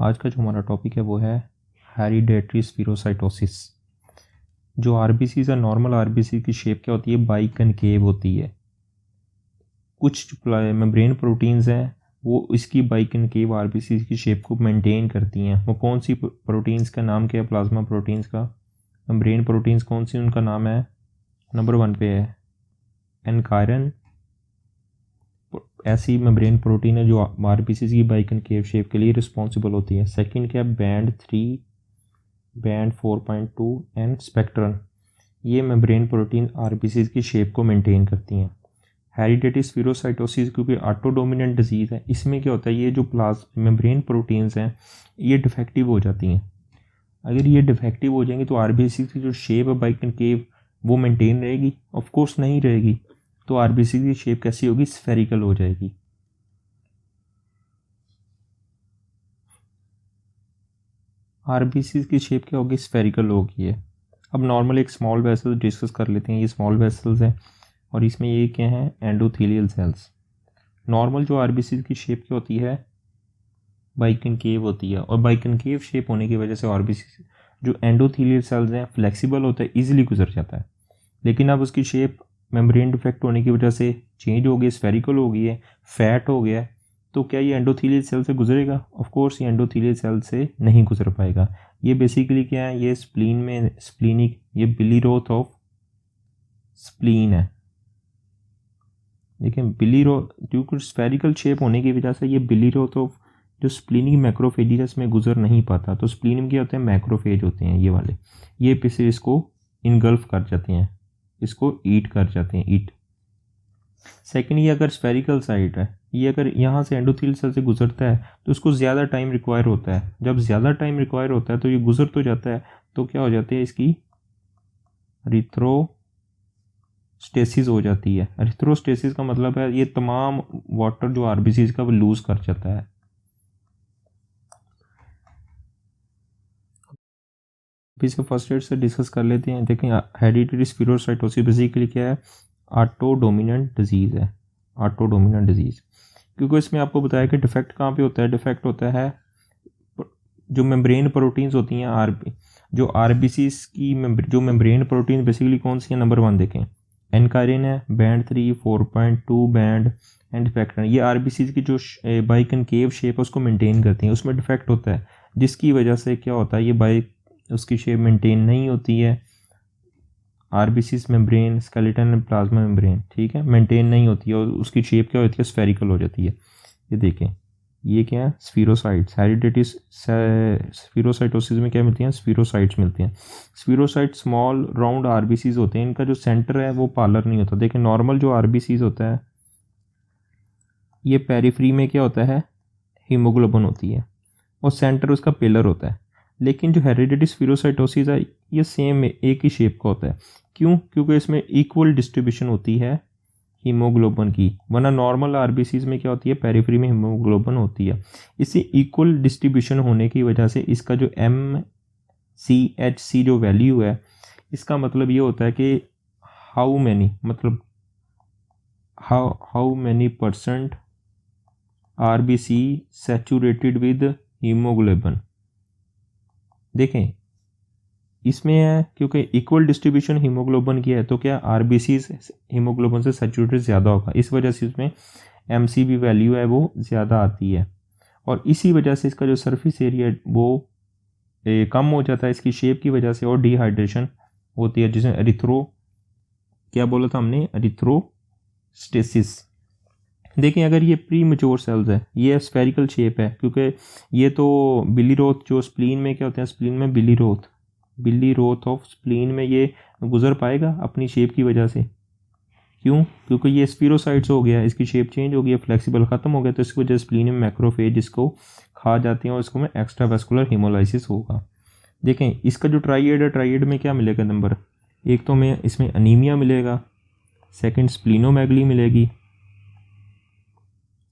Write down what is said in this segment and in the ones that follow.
आज का जो हमारा टॉपिक है वो है हेरिडेटरी स्फीरोसाइटोसिस। जो आरबीसी है, नॉर्मल आरबीसी की शेप क्या होती है? बाइकनकेव होती है। कुछ मेम्ब्रेन प्रोटीन्स हैं वो इसकी बाइकनकेव आरबीसी की शेप को मेंटेन करती हैं। वो कौन सी प्रोटीन्स का नाम क्या है? प्लाज्मा प्रोटीन्स का। मेम्ब्रेन प्रोटीन्स कौन सी, उनका नाम है नंबर 1 पे है एनकायरन। ऐसी मेम्ब्रेन प्रोटीन है जो आरबीसी की बाइकनकेव शेप के लिए रिस्पॉन्सिबल होती है। सेकंड क्या है? Band 3, band 4.2 and spectrin. ये मेम्ब्रेन प्रोटीन आरबीसी की शेप को मेंटेन करती हैं। हेरिडेटरी स्फीरोसाइटोसिस क्योंकि ऑटोडोमिनेंट डिजीज़ है, इसमें क्या होता है, ये जो मेम्ब्रेन प्रोटीन्स हैं ये डिफेक्टिव हो जाती हैं। अगर ये डिफेक्टिव हो जाएंगी तो आरबीसी की जो शेप है बाइकनकेव वो मेंटेन रहेगी? ऑफ कोर्स नहीं रहेगी। तो आरबीसी की शेप कैसी होगी? स्फेरिकल हो जाएगी। आरबीसी की शेप क्या होगी? स्फेरिकल होगी है। अब नॉर्मल एक स्मॉल वेसल डिस्कस कर लेते हैं। ये स्मॉल वेसल्स हैं और इसमें ये क्या है? Endothelial cells. नॉर्मल जो आरबीसी की शेप क्या होती है? बाइकनकेव होती है। और बाइकनकेव शेप होने की वजह से आरबीसी जो एंडोथेलियल सेल्स हैं फ्लेक्सिबल होता है, इजीली गुजर जाता है। लेकिन अब उसकी शेप मेम्ब्रेन डिफेक्ट होने की वजह से चेंज हो गई, स्फेरिकल हो गई है, फैट हो गया है। तो क्या ये एंडोथेलियल सेल से गुजरेगा? ऑफ कोर्स ये एंडोथेलियल सेल से नहीं गुजर पाएगा। ये बेसिकली क्या है? ये स्प्लीन में स्प्लीनिक, ये बिलीरोथ ऑफ स्प्लीन है। देखिए बिलीरो क्योंकि स्फेरिकल शेप होने की वजह से ये बिलीरोथ ऑफ जो स्प्लीनिक मैक्रोफेज में गुजर नहीं पाता। तो स्प्लीन में क्या होते हैं? मैक्रोफेज होते हैं ये वाले। ये पिछले इसको इनगल्फ कर जाते हैं, इसको ईट कर जाते हैं, ईट। सेकेंड, ये अगर स्फेरिकल साइट है, ये अगर यहाँ से एंडोथेलियल सेल से गुजरता है तो उसको ज़्यादा टाइम रिक्वायर होता है। जब ज़्यादा टाइम रिक्वायर होता है तो ये गुजर तो जाता है, तो क्या हो जाती है? इसकी एरिथ्रोस्टेसिस हो जाती है। एरिथ्रोस्टेसिस का मतलब है ये तमाम वाटर जो आरबीसी का वो लूज कर जाता है। इसे फर्स्ट एड से डिस्कस कर लेते हैं। देखें हेरिडिटरी स्फीरोसाइटोसिस बेसिकली क्या है? ऑटोडोमिनेंट डिजीज़ है। ऑटोडोमिनेंट डिजीज़ क्योंकि इसमें आपको बताया कि डिफेक्ट कहाँ पे होता है? डिफेक्ट होता है जो मेम्ब्रेन प्रोटीन्स होती हैं जो आरबीसी की जो मेम्ब्रेन प्रोटीन बेसिकली कौन सी है? नंबर 1 देखें एनकायरिन है, बैंड 3, 4.2 बैंड एंड स्पेक्ट्रम। ये आरबीसी की जो बाइकनकेव शेप है उसको मेंटेन करती हैं। उसमें डिफेक्ट होता है जिसकी वजह से क्या होता है? ये उसकी शेप मेंटेन नहीं होती है। RBC membrane skeleton and plasma membrane, ठीक है, मेंटेन नहीं होती है और उसकी शेप क्या होती है? स्फेरिकल हो जाती है। ये देखें ये क्या है? स्फीरोसाइट्स। हेरिडिटरी स्फीरोसाइटोसिस में क्या मिलती हैं? स्फीरोसाइट्स मिलती हैं। स्फीरोसाइट स्मॉल राउंड आरबीसीज होते हैं, इनका जो सेंटर है वो पालर नहीं होता। देखें नॉर्मल जो आरबीसीज होता है ये पेरिफ्री में क्या होता है? हीमोग्लोबिन होती है और सेंटर उसका पिलर होता है। लेकिन जो हेरिडिटरी स्फीरोसाइटोसिस है ये सेम एक ही शेप का होता है। क्यों? क्योंकि इसमें इक्वल डिस्ट्रीब्यूशन होती है हीमोग्लोबिन की। वरना नॉर्मल आरबीसीज में क्या होती है? पेरिफेरी में हीमोग्लोबिन होती है। इसी इक्वल डिस्ट्रीब्यूशन होने की वजह से इसका जो MCHC जो वैल्यू है, इसका मतलब ये होता है कि how many percent RBC saturated with haemoglobin. देखें इसमें है क्योंकि इक्वल डिस्ट्रीब्यूशन हीमोग्लोबिन की है तो क्या आरबीसी हीमोग्लोबिन से सैचुरेटेड ज़्यादा होगा। इस वजह से इसमें MCV वैल्यू है वो ज़्यादा आती है और इसी वजह से इसका जो सरफेस एरिया है वो कम हो जाता है इसकी शेप की वजह से और डिहाइड्रेशन होती है, जिसमें क्या बोला था हमने? एरिथ्रोस्टेसिस। देखें अगर ये प्री मेच्योर सेल्स है, ये स्फेरिकल शेप है क्योंकि ये तो बिलीरोथ जो स्प्लीन में क्या होते हैं? स्प्लीन में बिलीरोथ ऑफ स्प्लीन में ये गुजर पाएगा अपनी शेप की वजह से। क्यों? क्योंकि ये स्फीरोसाइट्स हो गया, इसकी शेप चेंज हो गई है, फ्लेक्सिबल ख़त्म हो गया, तो इसकी वजह से स्प्लीन में मैक्रोफेज इसको खा जाते हैं और इसको में एक्स्ट्रा वेस्कुलर हीमोलाइसिस होगा। देखें इसका जो ट्राइएड है, ट्राइएड में क्या मिलेगा? नंबर एक तो में इसमें अनीमिया मिलेगा, सेकंड स्प्लीनोमेगली मिलेगी,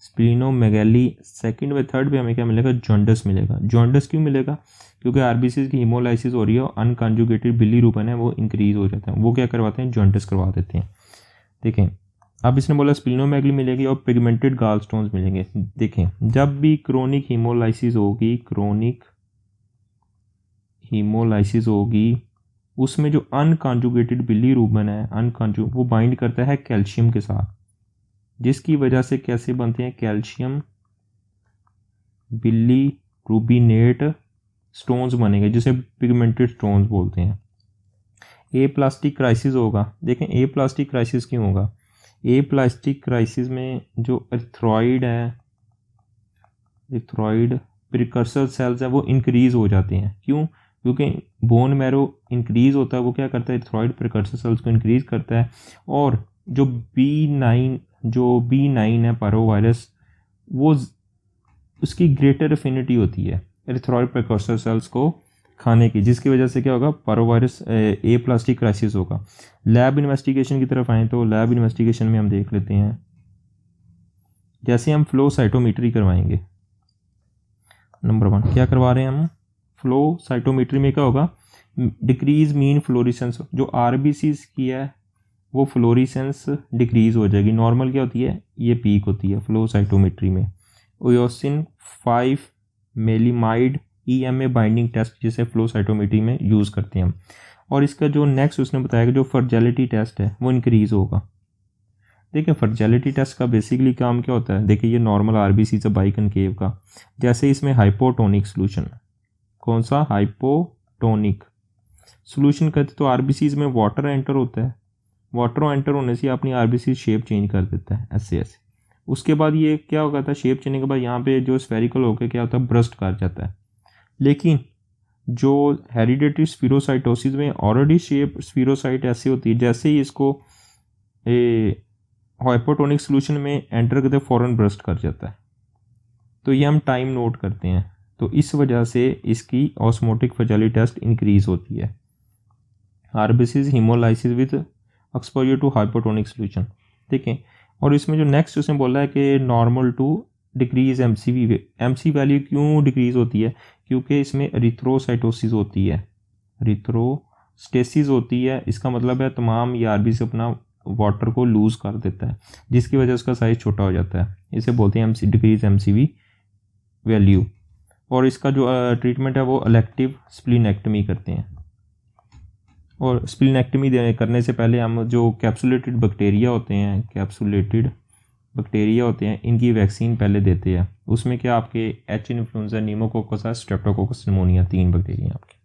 स्प्लीनोमेगैली सेकंड में, थर्ड पे हमें क्या मिलेगा? जॉन्डिस मिलेगा। जॉन्डिस क्यों मिलेगा? क्योंकि आरबीसी की हीमोलाइसिस हो रही है और अनकॉन्जुगेटेड बिलीरुबिन है वो इंक्रीज हो जाता है, वो क्या करवाते हैं? जॉन्डिस करवा देते हैं। देखें अब इसने बोला स्प्लीनोमेगली मिलेगी और पिगमेंटेड गाल स्टोन्स मिलेंगे। देखें, जब भी क्रोनिक हीमोलाइसिस होगी उसमें जो अनकॉन्जुगेटेड बिलीरुबिन है वो बाइंड करता है कैल्शियम के साथ, जिसकी वजह से कैसे बनते हैं कैल्शियम बिलीरुबिनेट स्टोन्स बनेंगे, जिसे पिगमेंटेड स्टोन्स बोलते हैं। ए प्लास्टिक क्राइसिस होगा। देखें, ए प्लास्टिक क्राइसिस क्यों होगा? ए प्लास्टिक क्राइसिस में जो एरिथ्रॉइड प्रिकर्सर सेल्स है वो इंक्रीज हो जाते हैं। क्यों? क्योंकि बोन मैरो इंक्रीज होता है, वो क्या करता है, एरिथ्रॉइड प्रिकर्सर सेल्स को इंक्रीज करता है। और जो B9 है पारोवायरस, वो उसकी ग्रेटर एफिनिटी होती है एरिथ्रॉइड प्रिकर्सर सेल्स को खाने की, जिसकी वजह से क्या होगा, पारोवायरस ए प्लास्टिक क्राइसिस होगा। लैब इन्वेस्टिगेशन की तरफ आएँ तो लैब इन्वेस्टिगेशन में हम देख लेते हैं, जैसे हम फ्लो साइटोमेट्री करवाएंगे। नंबर 1 क्या करवा रहे हैं हम? फ्लो साइटोमेट्री में क्या होगा, डिक्रीज मीन फ्लोरिसेंस। जो आरबीसीज की है वो फ्लोरिसेंस डिक्रीज हो जाएगी। नॉर्मल क्या होती है, ये पीक होती है फ्लो साइटोमेट्री में। ओयोसिन 5 मेलिमाइड EMA बाइंडिंग टेस्ट जिसे फ्लो साइटोमेट्री में यूज़ करते हैं हम। और इसका जो नेक्स्ट उसने बताया कि जो फर्टिलिटी टेस्ट है वो इंक्रीज़ होगा। देखिए, फर्टिलिटी टेस्ट का बेसिकली काम क्या होता है? देखिए, ये नॉर्मल आरबीसी से बाइकनकेव का, जैसे इसमें हाइपोटोनिक सोल्यूशन, कौन सा हाइपोटोनिक सोल्यूशन करते तो आरबीसीज में वाटर एंटर होता है। वाटर एंटर होने से अपनी आरबीसी शेप चेंज कर देता है ऐसे। उसके बाद ये क्या होगा था, शेप चेंज के बाद यहाँ पे जो स्फेरिकल होकर क्या होता है, ब्रस्ट कर जाता है। लेकिन जो हेरिडेटरी स्फीरोसाइटोसिस में ऑलरेडी शेप स्फीरोसाइट ऐसी होती है, जैसे ही इसको हाइपोटोनिक सोल्यूशन में एंटर करते फौरन ब्रस्ट कर जाता है। तो ये हम टाइम नोट करते हैं, तो इस वजह से इसकी ऑस्मोटिक फर्टिलिटी टेस्ट इंक्रीज होती है। RBCs hemolysis with exposure to hypotonic solution. देखें, और इसमें जो नेक्स्ट उसने बोला है कि normal to decrease MC value क्यों डिक्रीज होती है? क्योंकि इसमें एरिथ्रोसाइटोसिस होती है, एरिथ्रोस्टेसिस होती है। इसका मतलब है तमाम ये आरबीसी अपना वाटर को लूज कर देता है, जिसकी वजह से उसका साइज छोटा हो जाता है। इसे बोलते हैं डिक्रीज MCV वैल्यू। और इसका जो ट्रीटमेंट है वो इलेक्टिव स्प्लीनेक्टमी करते हैं। और स्प्लीनेक्टमी करने से पहले हम जो कैप्सुलेटेड बैक्टीरिया होते हैं इनकी वैक्सीन पहले देते हैं। उसमें क्या आपके H influenza, pneumococcus, streptococcus pneumonia, 3 bacteria आपके।